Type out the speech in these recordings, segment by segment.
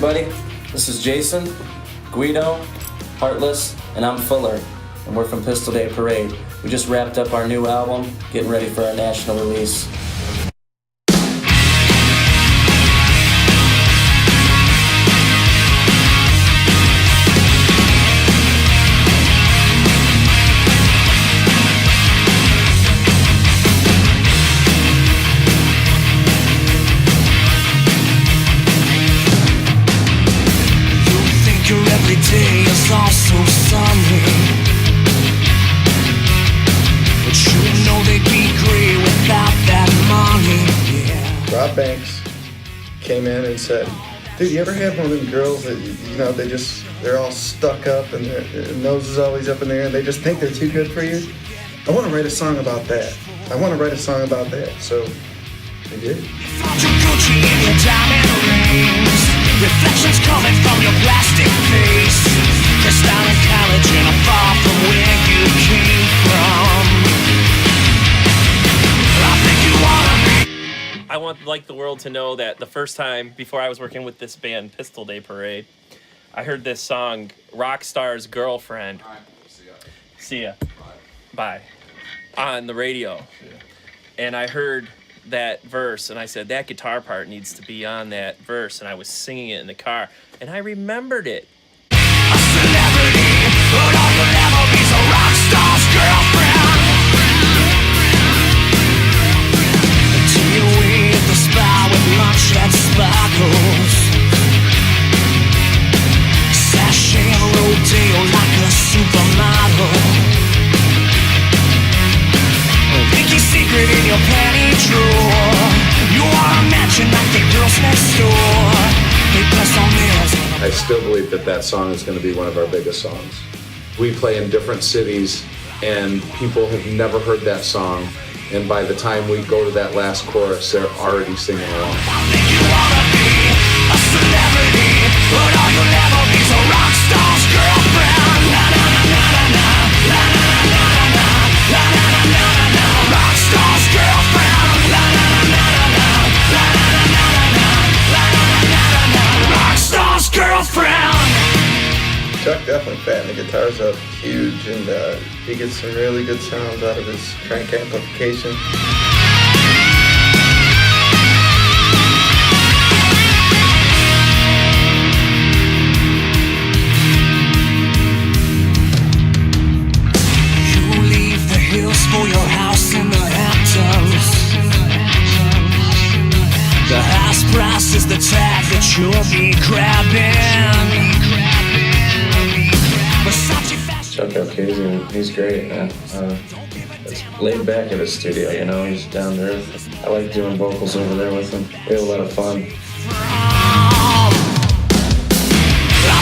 everybody. This is Jason, Guido, Heartless, and I'm Fuller, and we're from Pistol Day Parade. We just wrapped up our new album, getting ready for our national release. Rob Banks came in and said, dude, you ever have one of them girls that, they're all stuck up and their nose is always up in the air and they just think they're too good for you? I want to write a song about that. So I did. Reflections coming from your plastic face. Crystal and collagen are far from where you came from. I think you wanna be. I want the world to know that the first time before I was working with this band, Pistol Day Parade, I heard this song, Rockstar's Girlfriend. See ya. Bye. On the radio. And I heard that verse and I said, that guitar part needs to be on that verse, and I was singing it in the car and I remembered it. A celebrity, but all you'll ever be's a rock star's girlfriend. Until you eat the spy with lunch that sparkles, sashing a rodeo like a supermodel. Pinky secret in your panty drawer. You are a mansion like the girls next door. They press on nails. I still believe that song is going to be one of our biggest songs. We play in different cities and people have never heard that song, and by the time we go to that last chorus, they're already singing along. I think you wanna be a celebrity, but all you'll ever be's a rock star's girlfriend. Na na na na na na na na na na na na na na. Rock star's girlfriend. Na na na na na na na na na na. Rock star's girlfriend. Chuck definitely fattened the guitars up huge, and he gets some really good sounds out of his crank amplification. You leave the hills for your house in the Hamptons. The house price is the tag that you'll be grabbing. Chuck Elkazy, he's great, man. It's laid back in his studio, he's down to earth. I like doing vocals over there with him. We have a lot of fun. I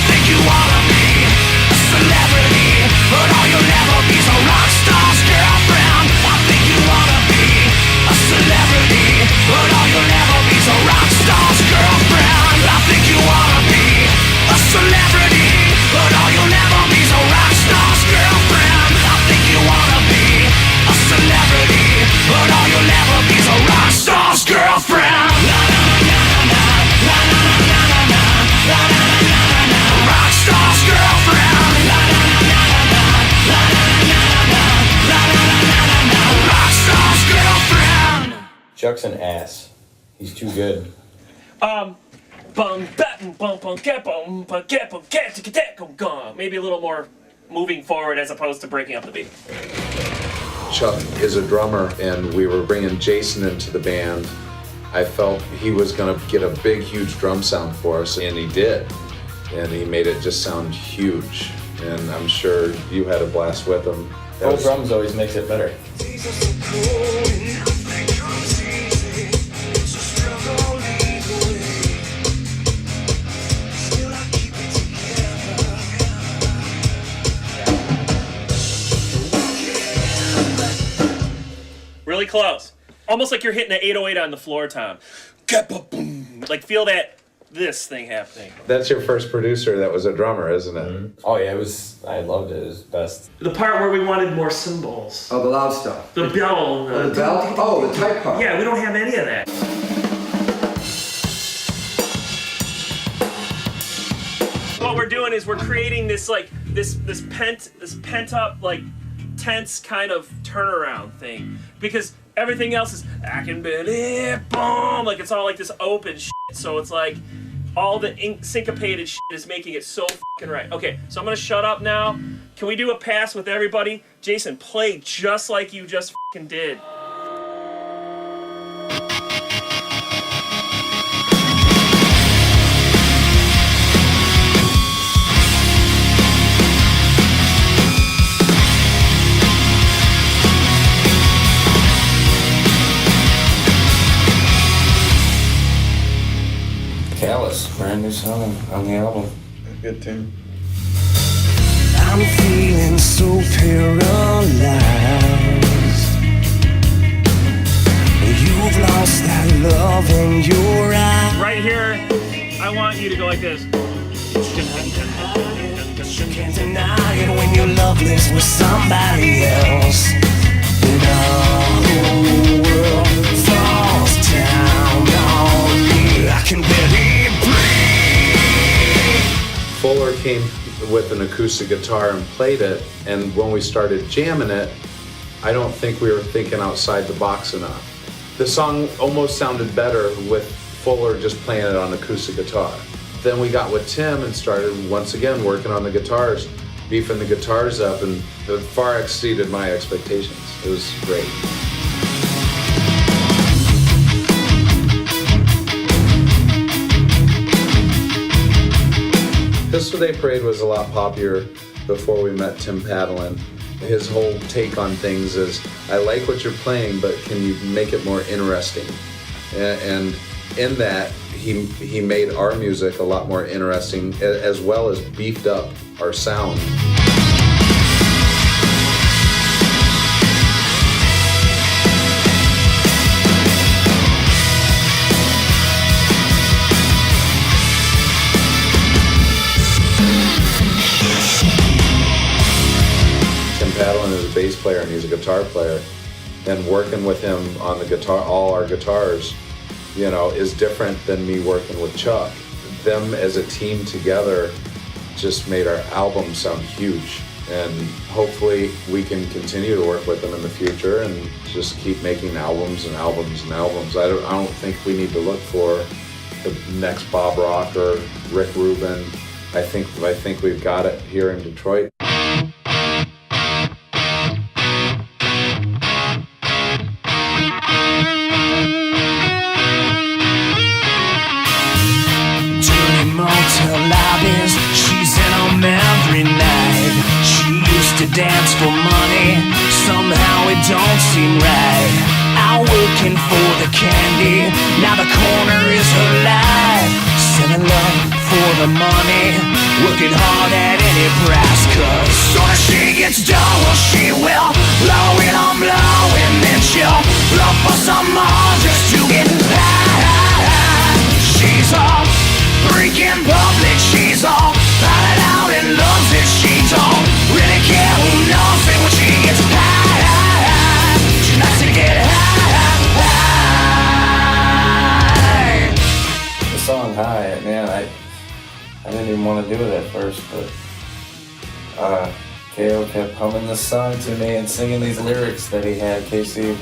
think you wanna be a celebrity, but all you'll ever be's a rock star's girlfriend. I think you wanna be a celebrity, but all you'll ever be's a rock star's girlfriend. I think you wanna be a celebrity, but all you'll ever be's a rock star's girlfriend. I think you wanna be a celebrity, but all you'll ever be's a rock star's girlfriend. La la la la la la la la la la la la la. Rock star's girlfriend. La la la la la la la la la la la. Rock star's girlfriend. Chuck's an ass. He's too good. Maybe a little more moving forward as opposed to breaking up the beat. Chuck is a drummer, and we were bringing Jason into the band. I felt he was going to get a big, huge drum sound for us, and he did. And he made it just sound huge. And I'm sure you had a blast with him. Old drums always makes it better. Really close. Almost like you're hitting an 808 on the floor, Tom. Like feel this thing happening. That's your first producer that was a drummer, isn't it? Mm-hmm. Oh yeah, I loved it. It was best. The part where we wanted more cymbals. Oh, the loud stuff. The bell. The bell? Oh, the tight part. Yeah, we don't have any of that. doing is we're creating this like this pent up like tense kind of turnaround thing, because everything else is I can believe, boom, like it's all like this open shit. So it's like all the syncopated shit is making it so fucking right. Okay, so I'm gonna shut up now. Can we do a pass with everybody? Jason, play just like you just fucking did. Callous, brand new song on the album. Good tune. I'm feeling so paralyzed. You've lost that love in your eyes. Right here, I want you to go like this. You can't deny it when you're loveless with somebody else. And the whole world falls down on me. I can barely breathe. Fuller came with an acoustic guitar and played it, and when we started jamming it, I don't think we were thinking outside the box enough. The song almost sounded better with Fuller just playing it on acoustic guitar. Then we got with Tim and started once again working on the guitars, beefing the guitars up, and it far exceeded my expectations. It was great. Pistol Day Parade was a lot poppier before we met Tim Padalin. His whole take on things is, I like what you're playing, but can you make it more interesting? And in that, he made our music a lot more interesting, as well as beefed up our sound. Padalin is a bass player and he's a guitar player, and working with him on the guitar, all our guitars, you know, is different than me working with Chuck. Them as a team together just made our album sound huge, and hopefully we can continue to work with them in the future and just keep making albums and albums and albums. I don't think we need to look for the next Bob Rock or Rick Rubin. I think we've got it here in Detroit. Motel lobbies, she's in them every night. She used to dance for money, somehow it don't seem right. Out working for the candy, now the corner is her life. Selling love for the money, working hard at any price. Cause soon as she gets done, well she will blow it on blowing, then she'll look for some more just to get high. She's all freak in public, she's all out and loves it. She don't really care who knows it when she gets high. She likes to get high. The song High, man, I didn't even want to do it at first, but KO kept humming this song to me and singing these lyrics that he had, Casey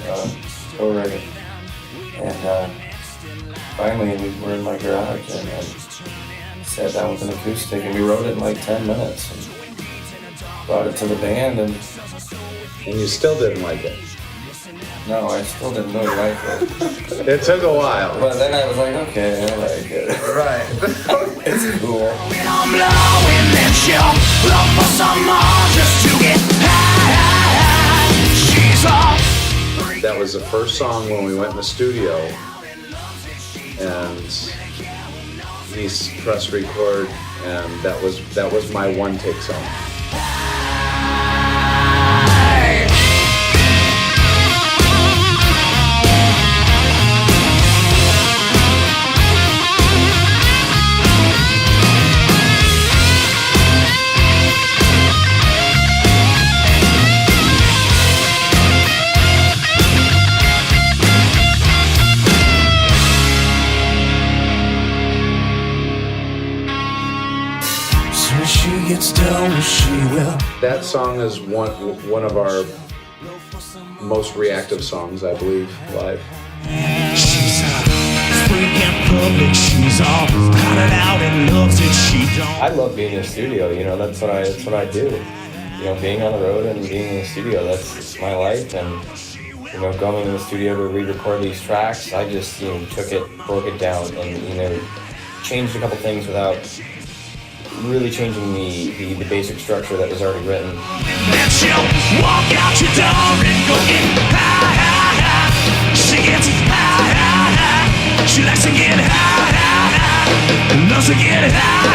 co-writing. And finally we were in my garage and sat down with an acoustic and we wrote it in like 10 minutes and brought it to the band, and you still didn't like it? No, I still didn't really like it. It took a while. But then I was like, okay, I like it. Right. It's cool. I'm blowing, then she'll look for some more just to get high. She's all. That was the first song when we went in the studio, and he pressed record, and that was my one take song. know she will. That song is one of our most reactive songs, I believe, live. She's a freak in public. She's all crowded out and loves it. She don't. I love being in the studio. You know, that's what I do. You know, being on the road and being in the studio, that's my life. And you know, going in the studio to re-record these tracks, I just took it, broke it down, and changed a couple things without really changing the basic structure that was already written. Then she'll walk out your door and go get high, high, high. She gets high, high, high. She likes to get high, high, high. And loves to get high, high,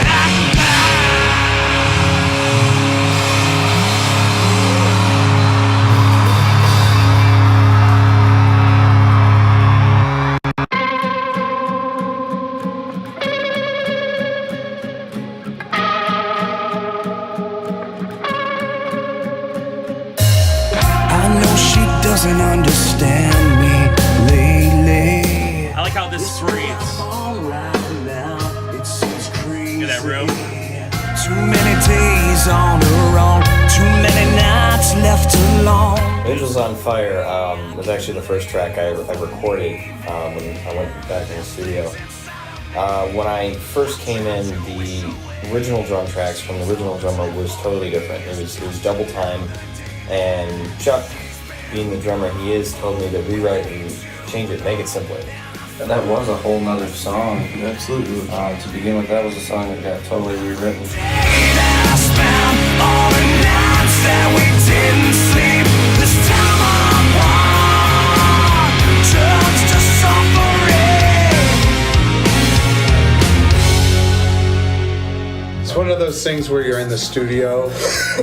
doesn't understand me lately. I like how this breathes. Look at that room. Too many days on her own, too many nights left alone. Angels on Fire was actually the first track I recorded when I went back in the studio. When I first came in, the original drum tracks from the original drummer was totally different. It was double time, and Chuck, being the drummer he is, told me to rewrite and change it, make it simpler. And that was a whole nother song. Absolutely. To begin with, that was a song that got totally rewritten. It's one of those things where you're in the studio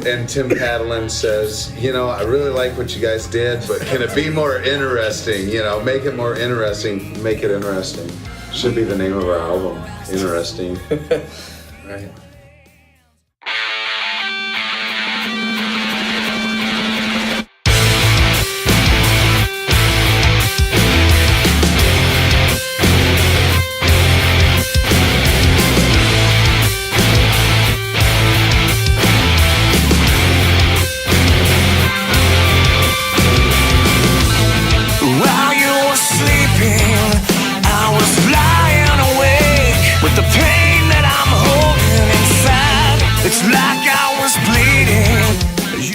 and Tim Padlin says, I really like what you guys did, but can it be more interesting? Make it more interesting. Make it interesting. Should be the name of our album. Interesting. Right.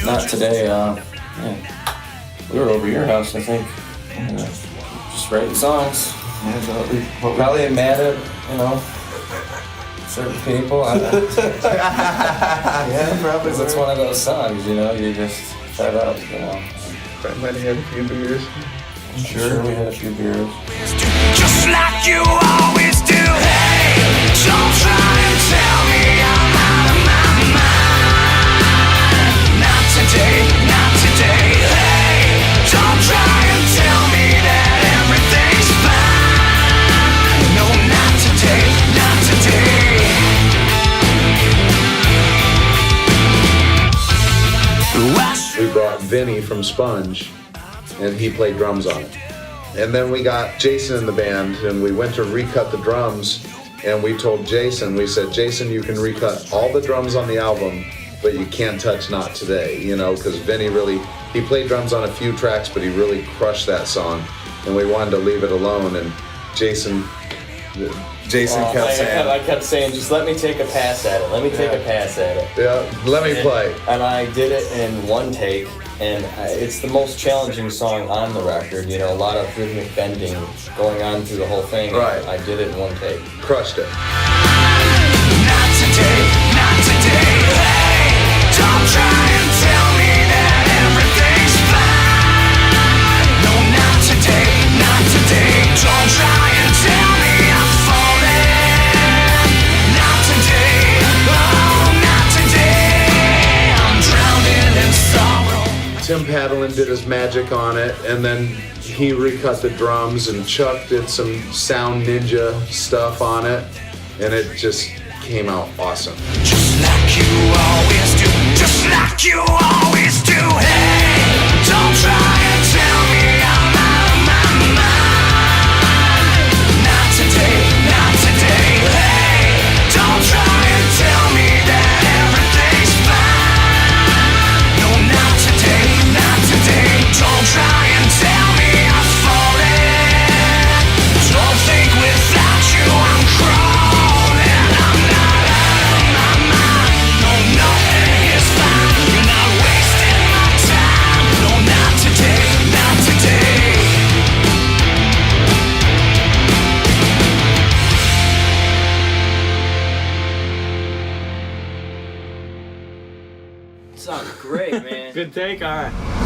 Not today. We were over your house, I think. Just writing songs. Probably mad at, certain people. Yeah, probably. It's one of those songs, you just fed up, I might have had a few beers. I'm sure we had a few beers. Just like you always do. Hey, don't try and tell me I'm out of my mind. Not today, not today. Hey, don't try and tell me that everything's fine. No, not today, not today. We brought Vinny from Sponge, and he played drums on it. And then we got Jason in the band, and we went to recut the drums, and we told Jason, we said, Jason, you can recut all the drums on the album, but you can't touch Not Today, because Vinny he played drums on a few tracks, but he really crushed that song, and we wanted to leave it alone, and Jason kept saying... I kept saying, just let me take a pass at it, Yeah, let me play. And I did it in one take. And it's the most challenging song on the record, a lot of rhythmic bending going on through the whole thing. Right. I did it in one take. Crushed it. Not today, not today. Hey, don't try and tell me that everything's fine. No, not today, not today. Don't try and tell me I'm falling. Not today, oh, not today. I'm drowning in sorrow. Tim Padlin did his magic on it, and then he recut the drums, and Chuck did some Sound Ninja stuff on it, and it just came out awesome. Just like you always do, just like you always do. Hey, don't try and tell me I'm out of my mind. Not today, not today. Hey, don't try and tell me that everything's fine. Sounds great, man. Good take. All right.